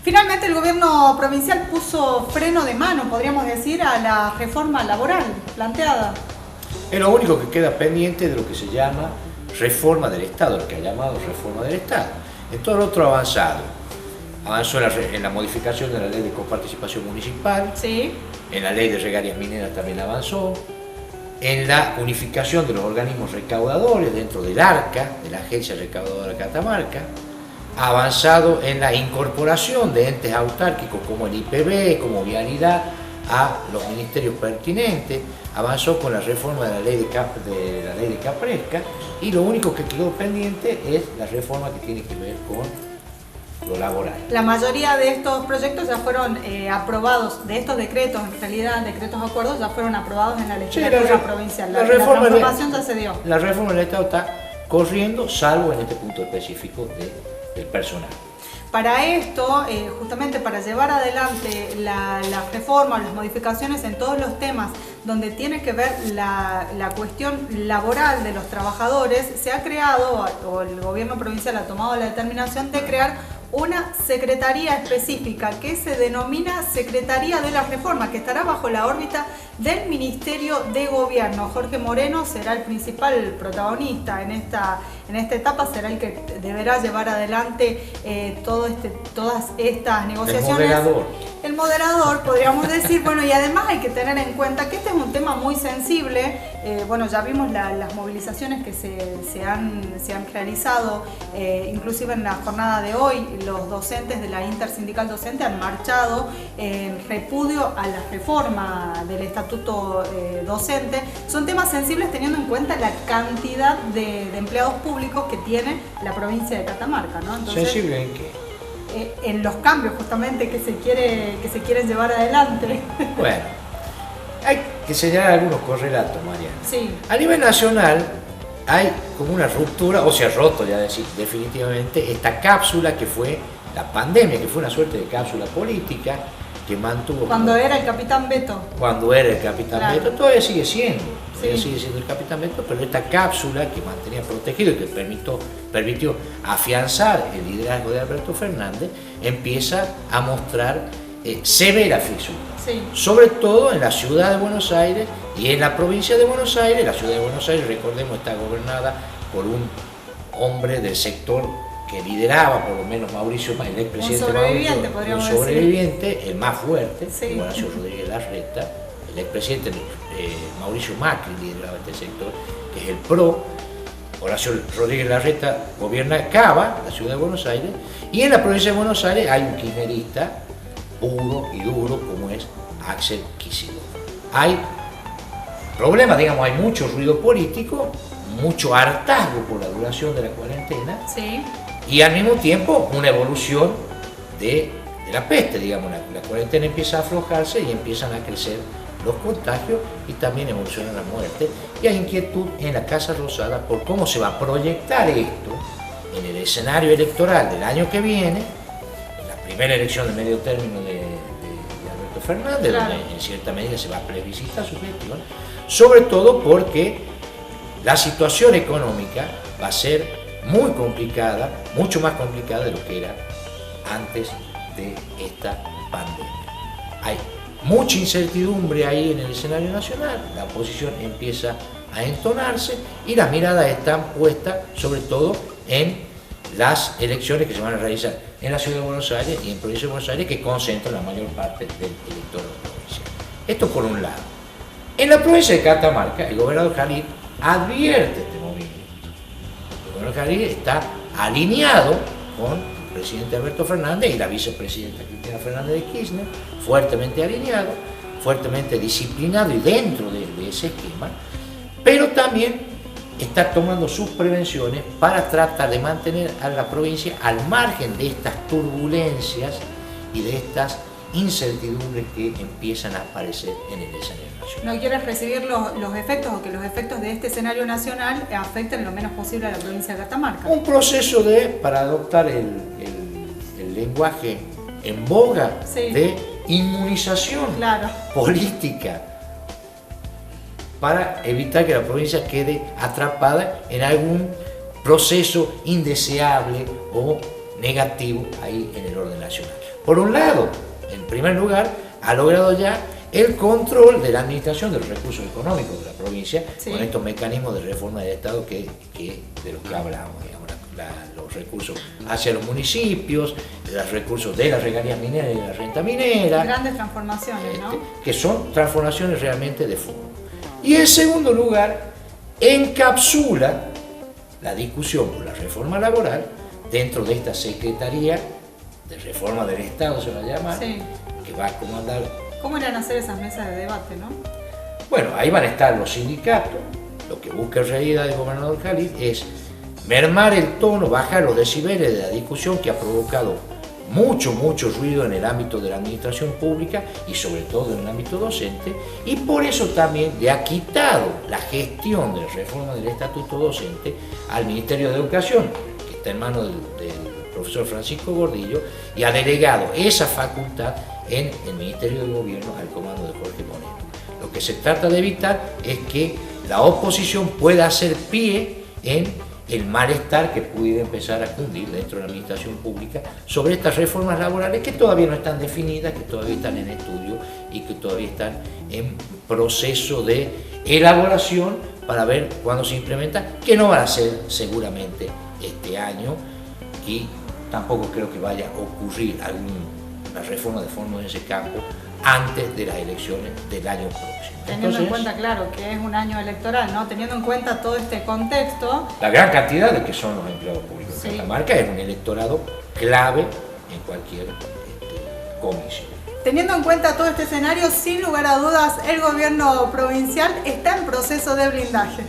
Finalmente el gobierno provincial puso freno de mano, podríamos decir, a la reforma laboral planteada. Es lo único que queda pendiente de lo que se llama reforma del Estado, lo que ha llamado reforma del Estado. En todo lo otro avanzado. Avanzó en la modificación de la ley de coparticipación municipal, Sí. en la ley de regalías mineras también avanzó, en la unificación de los organismos recaudadores dentro del ARCA, de la Agencia Recaudadora de Catamarca, ha avanzado en la incorporación de entes autárquicos como el IPB, como Vialidad, a los ministerios pertinentes, avanzó con la reforma de la ley de Capresca, y lo único que quedó pendiente es la reforma que tiene que ver con lo laboral. La mayoría de estos proyectos ya fueron aprobados, de estos decretos, en realidad decretos acuerdos, ya fueron aprobados en la legislatura provincial. La transformación ya se dio. La reforma del Estado está corriendo, salvo en este punto específico del personal. Para esto, justamente para llevar adelante la reforma, las modificaciones en todos los temas donde tiene que ver la cuestión laboral de los trabajadores, se ha creado, o el gobierno provincial ha tomado la determinación de crear una secretaría específica que se denomina Secretaría de la Reforma, que estará bajo la órbita del Ministerio de Gobierno. Jorge Moreno será el principal protagonista en esta etapa, será el que deberá llevar adelante todas estas negociaciones. El moderador, podríamos decir. Bueno, y además hay que tener en cuenta que este es un tema muy sensible. Bueno, ya vimos las movilizaciones que se han realizado, inclusive en la jornada de hoy, los docentes de la Intersindical Docente han marchado en repudio a la reforma del estatuto docente. Son temas sensibles teniendo en cuenta la cantidad de empleados públicos que tiene la provincia de Catamarca, ¿no? Entonces, ¿sensible en qué? En los cambios justamente que se quieren llevar adelante. Bueno, hay que señalar algunos correlatos, Mariana. Sí. A nivel nacional hay como una ruptura, o se ha roto ya definitivamente esta cápsula que fue la pandemia, que fue una suerte de cápsula política que mantuvo... Cuando era el capitán Beto. Cuando era el capitán Claro. Beto, todavía sigue siendo. Sí. Todavía sigue siendo el capitán Beto, pero esta cápsula que mantenía protegido y que permitió afianzar el liderazgo de Alberto Fernández, empieza a mostrar severa fisura. Sí. Sobre todo en la ciudad de Buenos Aires y en la provincia de Buenos Aires. La ciudad de Buenos Aires, recordemos, está gobernada por un hombre del sector que lideraba, por lo menos Mauricio, el expresidente un sobreviviente, el más fuerte, Sí. Horacio Rodríguez Larreta, el expresidente Mauricio Macri lideraba este sector, que es el PRO. Horacio Rodríguez Larreta gobierna Cava, la ciudad de Buenos Aires, y en la provincia de Buenos Aires hay un kirchnerista puro y duro como es Axel Kicillof. Hay problemas, digamos, hay mucho ruido político, mucho hartazgo por la duración de la cuarentena, Sí. y al mismo tiempo una evolución de la peste, digamos, la cuarentena empieza a aflojarse y empiezan a crecer los contagios y también evoluciona la muerte, y hay inquietud en la Casa Rosada por cómo se va a proyectar esto en el escenario electoral del año que viene, en la primera elección de medio término de Alberto Fernández, Claro. donde en cierta medida se va a plebiscitar su gestión, sobre todo porque la situación económica va a ser muy complicada, mucho más complicada de lo que era antes de esta pandemia. Hay mucha incertidumbre ahí en el escenario nacional, la oposición empieza a entonarse y las miradas están puestas sobre todo en las elecciones que se van a realizar en la ciudad de Buenos Aires y en provincia de Buenos Aires, que concentran la mayor parte del electorado provincial. Esto por un lado. En la provincia de Catamarca, el gobernador Jalil advierte este movimiento. El gobernador Jalil está alineado con el presidente Alberto Fernández y la vicepresidenta Cristina Fernández de Kirchner, fuertemente alineado, fuertemente disciplinado y dentro de ese esquema, pero también está tomando sus prevenciones para tratar de mantener a la provincia al margen de estas turbulencias y de estas incertidumbres que empiezan a aparecer en el escenario nacional. No quieres recibir los efectos, o que los efectos de este escenario nacional afecten lo menos posible a la provincia de Catamarca. Un proceso para adoptar el lenguaje en boga, Sí. de inmunización Claro. política, para evitar que la provincia quede atrapada en algún proceso indeseable o negativo ahí en el orden nacional. Por un lado, en primer lugar, ha logrado ya el control de la administración de los recursos económicos de la provincia, sí, con estos mecanismos de reforma del Estado de los que hablamos, digamos, los recursos hacia los municipios, los recursos de las regalías mineras y de la renta minera. Grandes transformaciones, ¿no? Que son transformaciones realmente de fondo. Y en segundo lugar, encapsula la discusión por la reforma laboral dentro de esta Secretaría de Reforma del Estado, se va a llamar, sí, que va a comandar. ¿Cómo irán a hacer esas mesas de debate, no? Bueno, ahí van a estar los sindicatos. Lo que busca en realidad el gobernador Khalid es mermar el tono, bajar los decibeles de la discusión que ha provocado mucho ruido en el ámbito de la administración pública y sobre todo en el ámbito docente, y por eso también le ha quitado la gestión de la reforma del estatuto docente al Ministerio de Educación, que está en manos del profesor Francisco Gordillo, y ha delegado esa facultad en el Ministerio de Gobierno al comando de Jorge Moneo. Lo que se trata de evitar es que la oposición pueda hacer pie en el malestar que pudiera empezar a cundir dentro de la administración pública sobre estas reformas laborales que todavía no están definidas, que todavía están en estudio y que todavía están en proceso de elaboración para ver cuándo se implementan, que no van a ser seguramente este año, y tampoco creo que vaya a ocurrir alguna reforma de fondo en ese campo antes de las elecciones del año próximo. Teniendo en cuenta, claro, que es un año electoral, ¿no? Teniendo en cuenta todo este contexto. La gran cantidad de que son los empleados públicos de Catamarca es un electorado clave en cualquier comisión. Teniendo en cuenta todo este escenario, sin lugar a dudas, el gobierno provincial está en proceso de blindaje.